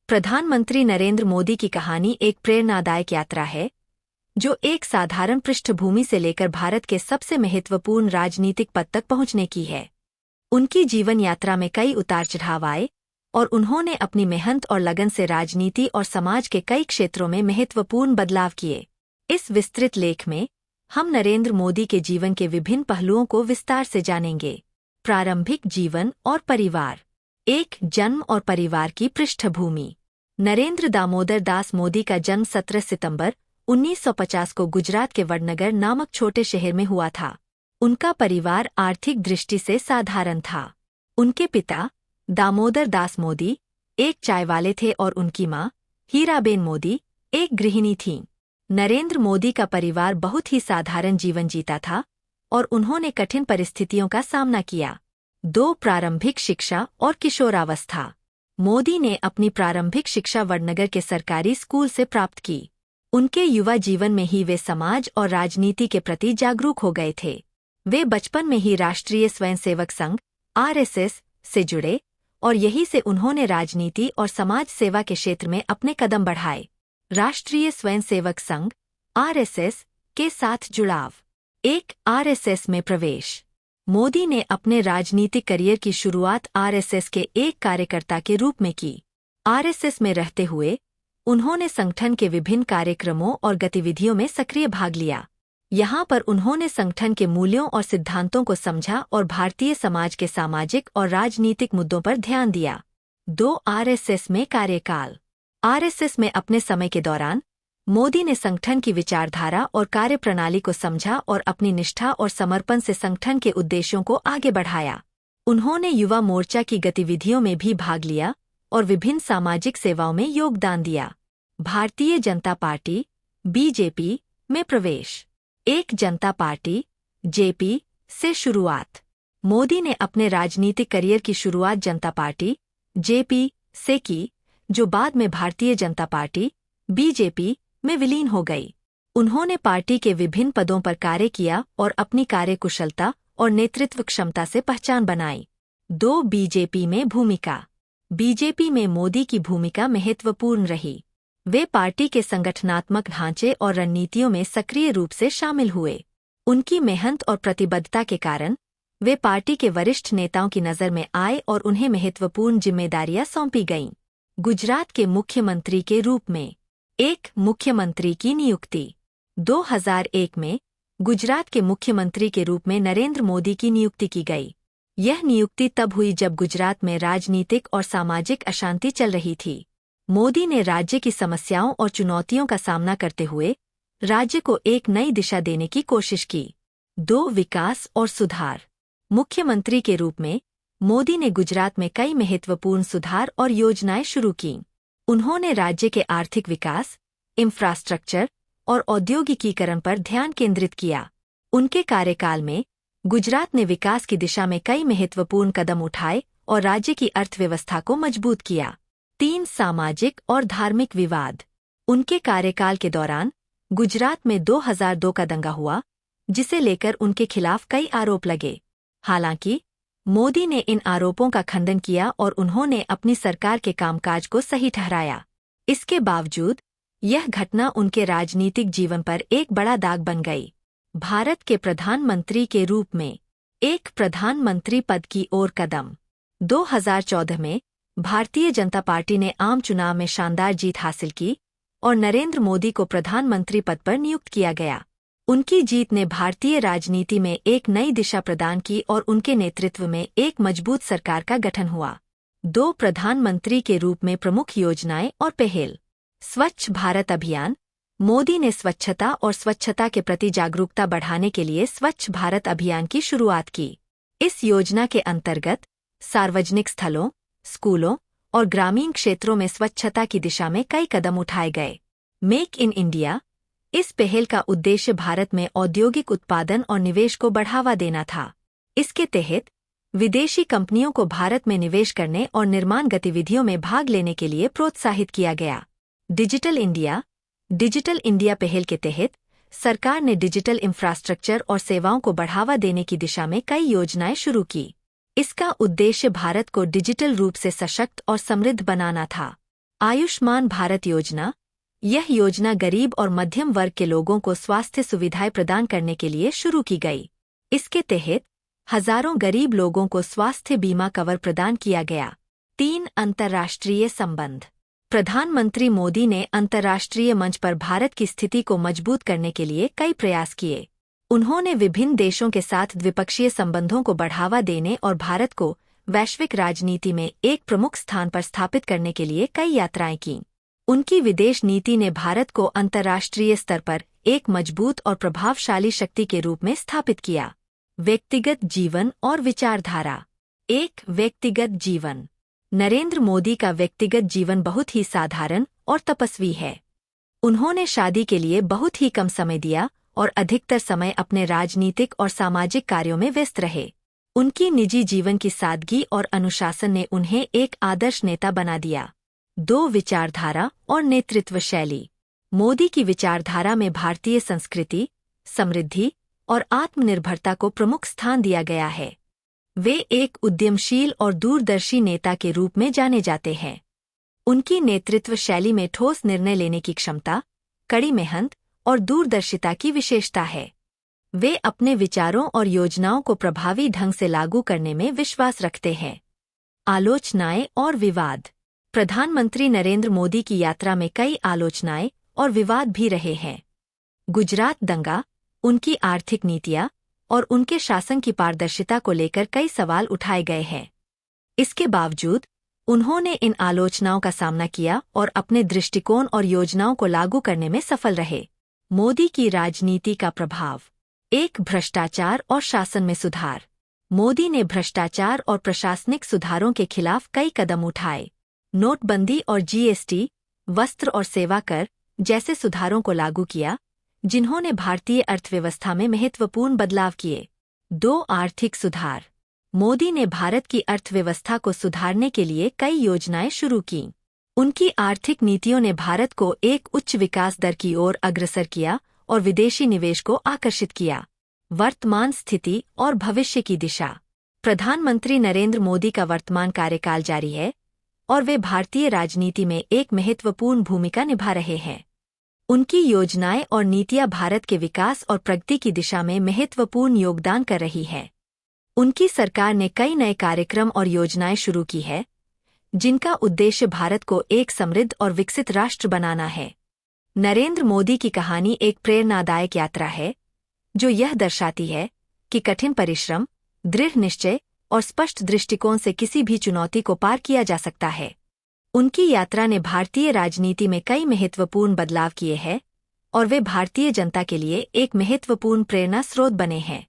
प्रधानमंत्री नरेंद्र मोदी की कहानी एक प्रेरणादायक यात्रा है जो एक साधारण पृष्ठभूमि से लेकर भारत के सबसे महत्वपूर्ण राजनीतिक पद तक पहुंचने की है। उनकी जीवन यात्रा में कई उतार चढ़ाव आए और उन्होंने अपनी मेहनत और लगन से राजनीति और समाज के कई क्षेत्रों में महत्वपूर्ण बदलाव किए। इस विस्तृत लेख में हम नरेंद्र मोदी के जीवन के विभिन्न पहलुओं को विस्तार से जानेंगे। प्रारंभिक जीवन और परिवार। एक जन्म और परिवार की पृष्ठभूमि। नरेंद्र दामोदर दास मोदी का जन्म 17 सितंबर 1950 को गुजरात के वडनगर नामक छोटे शहर में हुआ था। उनका परिवार आर्थिक दृष्टि से साधारण था। उनके पिता दामोदर दास मोदी एक चाय वाले थे और उनकी मां हीराबेन मोदी एक गृहिणी थीं। नरेंद्र मोदी का परिवार बहुत ही साधारण जीवन जीता था और उन्होंने कठिन परिस्थितियों का सामना किया। 2 प्रारंभिक शिक्षा और किशोरावस्था। मोदी ने अपनी प्रारंभिक शिक्षा वडनगर के सरकारी स्कूल से प्राप्त की। उनके युवा जीवन में ही वे समाज और राजनीति के प्रति जागरूक हो गए थे। वे बचपन में ही राष्ट्रीय स्वयंसेवक संघ (आरएसएस) से जुड़े और यहीं से उन्होंने राजनीति और समाज सेवा के क्षेत्र में अपने कदम बढ़ाए। राष्ट्रीय स्वयंसेवक संघ (आरएसएस) के साथ जुड़ाव। आरएसएस में प्रवेश। मोदी ने अपने राजनीतिक करियर की शुरुआत आरएसएस के एक कार्यकर्ता के रूप में की। आरएसएस में रहते हुए उन्होंने संगठन के विभिन्न कार्यक्रमों और गतिविधियों में सक्रिय भाग लिया। यहाँ पर उन्होंने संगठन के मूल्यों और सिद्धांतों को समझा और भारतीय समाज के सामाजिक और राजनीतिक मुद्दों पर ध्यान दिया। 2 आरएसएस में कार्यकाल। आरएसएस में अपने समय के दौरान मोदी ने संगठन की विचारधारा और कार्यप्रणाली को समझा और अपनी निष्ठा और समर्पण से संगठन के उद्देश्यों को आगे बढ़ाया। उन्होंने युवा मोर्चा की गतिविधियों में भी भाग लिया और विभिन्न सामाजिक सेवाओं में योगदान दिया। भारतीय जनता पार्टी (बीजेपी) में प्रवेश। एक जनता पार्टी (जेपी) से शुरुआत। मोदी ने अपने राजनीतिक करियर की शुरुआत जनता पार्टी (जेपी) से की, जो बाद में भारतीय जनता पार्टी (बीजेपी) में विलीन हो गई। उन्होंने पार्टी के विभिन्न पदों पर कार्य किया और अपनी कार्यकुशलता और नेतृत्व क्षमता से पहचान बनाई। 2 बीजेपी में भूमिका। बीजेपी में मोदी की भूमिका महत्वपूर्ण रही। वे पार्टी के संगठनात्मक ढांचे और रणनीतियों में सक्रिय रूप से शामिल हुए। उनकी मेहनत और प्रतिबद्धता के कारण वे पार्टी के वरिष्ठ नेताओं की नज़र में आए और उन्हें महत्वपूर्ण जिम्मेदारियां सौंपी गईं। गुजरात के मुख्यमंत्री के रूप में। मुख्यमंत्री की नियुक्ति। 2001 में गुजरात के मुख्यमंत्री के रूप में नरेंद्र मोदी की नियुक्ति की गई। यह नियुक्ति तब हुई जब गुजरात में राजनीतिक और सामाजिक अशांति चल रही थी। मोदी ने राज्य की समस्याओं और चुनौतियों का सामना करते हुए राज्य को एक नई दिशा देने की कोशिश की। 2 विकास और सुधार। मुख्यमंत्री के रूप में मोदी ने गुजरात में कई महत्वपूर्ण सुधार और योजनाएं शुरू कीं। उन्होंने राज्य के आर्थिक विकास, इंफ्रास्ट्रक्चर और औद्योगिकीकरण पर ध्यान केंद्रित किया। उनके कार्यकाल में गुजरात ने विकास की दिशा में कई महत्वपूर्ण कदम उठाए और राज्य की अर्थव्यवस्था को मजबूत किया। 3 सामाजिक और धार्मिक विवाद। उनके कार्यकाल के दौरान गुजरात में 2002 का दंगा हुआ, जिसे लेकर उनके खिलाफ कई आरोप लगे। हालांकि मोदी ने इन आरोपों का खंडन किया और उन्होंने अपनी सरकार के कामकाज को सही ठहराया। इसके बावजूद यह घटना उनके राजनीतिक जीवन पर एक बड़ा दाग बन गई। भारत के प्रधानमंत्री के रूप में। प्रधानमंत्री पद की ओर कदम। 2014 में भारतीय जनता पार्टी ने आम चुनाव में शानदार जीत हासिल की और नरेंद्र मोदी को प्रधानमंत्री पद पर नियुक्त किया गया। उनकी जीत ने भारतीय राजनीति में एक नई दिशा प्रदान की और उनके नेतृत्व में एक मजबूत सरकार का गठन हुआ। 2 प्रधानमंत्री के रूप में प्रमुख योजनाएं और पहल। स्वच्छ भारत अभियान। मोदी ने स्वच्छता और स्वच्छता के प्रति जागरूकता बढ़ाने के लिए स्वच्छ भारत अभियान की शुरुआत की। इस योजना के अंतर्गत सार्वजनिक स्थलों, स्कूलों और ग्रामीण क्षेत्रों में स्वच्छता की दिशा में कई कदम उठाए गए। Make in India. इस पहल का उद्देश्य भारत में औद्योगिक उत्पादन और निवेश को बढ़ावा देना था। इसके तहत विदेशी कंपनियों को भारत में निवेश करने और निर्माण गतिविधियों में भाग लेने के लिए प्रोत्साहित किया गया। Digital India. डिजिटल इंडिया पहल के तहत सरकार ने डिजिटल इंफ्रास्ट्रक्चर और सेवाओं को बढ़ावा देने की दिशा में कई योजनाएं शुरू की। इसका उद्देश्य भारत को डिजिटल रूप से सशक्त और समृद्ध बनाना था। आयुष्मान भारत योजना। यह योजना गरीब और मध्यम वर्ग के लोगों को स्वास्थ्य सुविधाएं प्रदान करने के लिए शुरू की गई। इसके तहत हजारों गरीब लोगों को स्वास्थ्य बीमा कवर प्रदान किया गया। 3 अंतर्राष्ट्रीय संबंध। प्रधानमंत्री मोदी ने अंतर्राष्ट्रीय मंच पर भारत की स्थिति को मजबूत करने के लिए कई प्रयास किए। उन्होंने विभिन्न देशों के साथ द्विपक्षीय संबंधों को बढ़ावा देने और भारत को वैश्विक राजनीति में एक प्रमुख स्थान पर स्थापित करने के लिए कई यात्राएं कीं। उनकी विदेश नीति ने भारत को अंतर्राष्ट्रीय स्तर पर एक मजबूत और प्रभावशाली शक्ति के रूप में स्थापित किया। व्यक्तिगत जीवन और विचारधारा। एक व्यक्तिगत जीवन। नरेंद्र मोदी का व्यक्तिगत जीवन बहुत ही साधारण और तपस्वी है। उन्होंने शादी के लिए बहुत ही कम समय दिया और अधिकतर समय अपने राजनीतिक और सामाजिक कार्यों में व्यस्त रहे। उनकी निजी जीवन की सादगी और अनुशासन ने उन्हें एक आदर्श नेता बना दिया। 2 विचारधारा और नेतृत्व शैली। मोदी की विचारधारा में भारतीय संस्कृति, समृद्धि और आत्मनिर्भरता को प्रमुख स्थान दिया गया है। वे एक उद्यमशील और दूरदर्शी नेता के रूप में जाने जाते हैं। उनकी नेतृत्व शैली में ठोस निर्णय लेने की क्षमता, कड़ी मेहनत और दूरदर्शिता की विशेषता है। वे अपने विचारों और योजनाओं को प्रभावी ढंग से लागू करने में विश्वास रखते हैं। आलोचनाएं और विवाद। प्रधानमंत्री नरेंद्र मोदी की यात्रा में कई आलोचनाएं और विवाद भी रहे हैं। गुजरात दंगा, उनकी आर्थिक नीतियां और उनके शासन की पारदर्शिता को लेकर कई सवाल उठाए गए हैं। इसके बावजूद उन्होंने इन आलोचनाओं का सामना किया और अपने दृष्टिकोण और योजनाओं को लागू करने में सफल रहे। मोदी की राजनीति का प्रभाव। 1 भ्रष्टाचार और शासन में सुधार। मोदी ने भ्रष्टाचार और प्रशासनिक सुधारों के खिलाफ कई कदम उठाए। नोटबंदी और जीएसटी, वस्त्र और सेवा कर जैसे सुधारों को लागू किया, जिन्होंने भारतीय अर्थव्यवस्था में महत्वपूर्ण बदलाव किए। 2 आर्थिक सुधार। मोदी ने भारत की अर्थव्यवस्था को सुधारने के लिए कई योजनाएं शुरू कीं। उनकी आर्थिक नीतियों ने भारत को एक उच्च विकास दर की ओर अग्रसर किया और विदेशी निवेश को आकर्षित किया। वर्तमान स्थिति और भविष्य की दिशा। प्रधानमंत्री नरेंद्र मोदी का वर्तमान कार्यकाल जारी है और वे भारतीय राजनीति में एक महत्वपूर्ण भूमिका निभा रहे हैं। उनकी योजनाएं और नीतियां भारत के विकास और प्रगति की दिशा में महत्वपूर्ण योगदान कर रही हैं। उनकी सरकार ने कई नए कार्यक्रम और योजनाएं शुरू की है, जिनका उद्देश्य भारत को एक समृद्ध और विकसित राष्ट्र बनाना है। नरेंद्र मोदी की कहानी एक प्रेरणादायक यात्रा है, जो यह दर्शाती है कि कठिन परिश्रम, दृढ़ निश्चय और स्पष्ट दृष्टिकोण से किसी भी चुनौती को पार किया जा सकता है। उनकी यात्रा ने भारतीय राजनीति में कई महत्वपूर्ण बदलाव किए हैं और वे भारतीय जनता के लिए एक महत्वपूर्ण प्रेरणा स्रोत बने हैं।